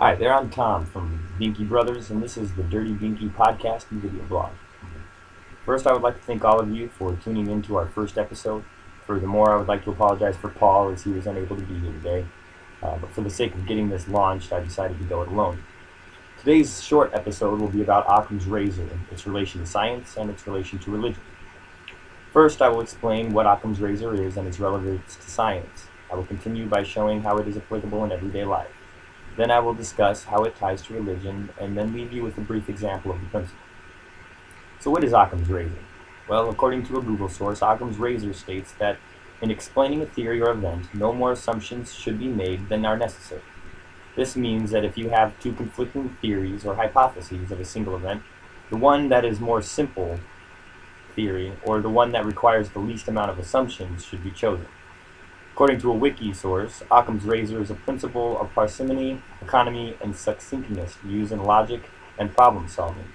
Hi there, I'm Tom from Binky Brothers, and this is the Dirty Binky Podcast and Video Blog. First, I would like to thank all of you for tuning in to our first episode. Furthermore, I would like to apologize for Paul as he was unable to be here today. But for the sake of getting this launched, I decided to go it alone. Today's short episode will be about Occam's razor, its relation to science and its relation to religion. First, I will explain what Occam's razor is and its relevance to science. I will continue by showing how it is applicable in everyday life. Then I will discuss how it ties to religion, and then leave you with a brief example of the principle. So what is Occam's razor? Well, according to a Google source, Occam's razor states that in explaining a theory or event, no more assumptions should be made than are necessary. This means that if you have two conflicting theories or hypotheses of a single event, the one that is more simple theory, or the one that requires the least amount of assumptions, should be chosen. According to a wiki source, Occam's razor is a principle of parsimony, economy, and succinctness used in logic and problem solving.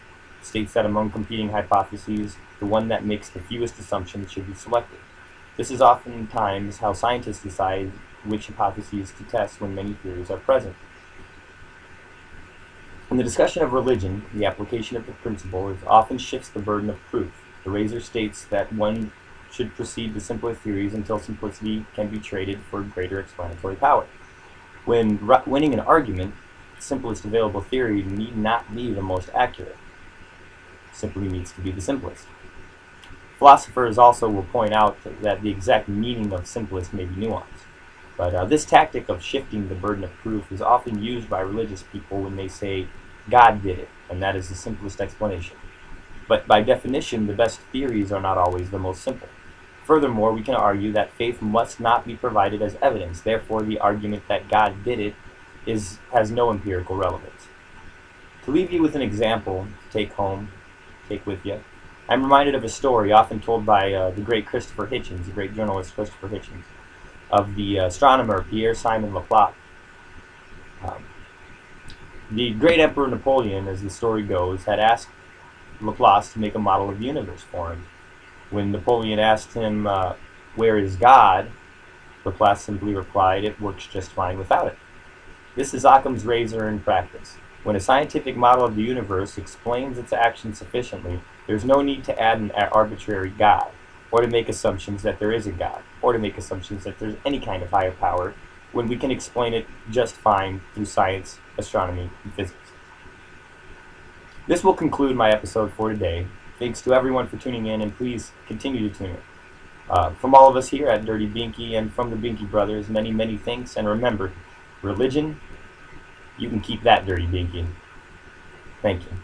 It states that among competing hypotheses, the one that makes the fewest assumptions should be selected. This is oftentimes how scientists decide which hypotheses to test when many theories are present. In the discussion of religion, the application of the principle often shifts the burden of proof. The razor states that one should proceed to simpler theories until simplicity can be traded for greater explanatory power. When winning an argument, the simplest available theory need not be the most accurate. It simply needs to be the simplest. Philosophers also will point out that the exact meaning of simplest may be nuanced. But this tactic of shifting the burden of proof is often used by religious people when they say, God did it, and that is the simplest explanation. But by definition, the best theories are not always the most simple. Furthermore, we can argue that faith must not be provided as evidence. Therefore, the argument that God did it has no empirical relevance. To leave you with an example to take with you, I'm reminded of a story often told by the great Christopher Hitchens, the great journalist Christopher Hitchens, of the astronomer Pierre-Simon Laplace. The great Emperor Napoleon, as the story goes, had asked Laplace to make a model of the universe for him. When Napoleon asked him, where is God? Laplace simply replied, it works just fine without it. This is Occam's razor in practice. When a scientific model of the universe explains its action sufficiently, there's no need to add an arbitrary God, or to make assumptions that there is a God, or to make assumptions that there's any kind of higher power, when we can explain it just fine through science, astronomy, and physics. This will conclude my episode for today. Thanks to everyone for tuning in, and please continue to tune in. From all of us here at Dirty Binky and from the Binky Brothers, many, many thanks. And remember, religion, you can keep that, Dirty Binky. Thank you.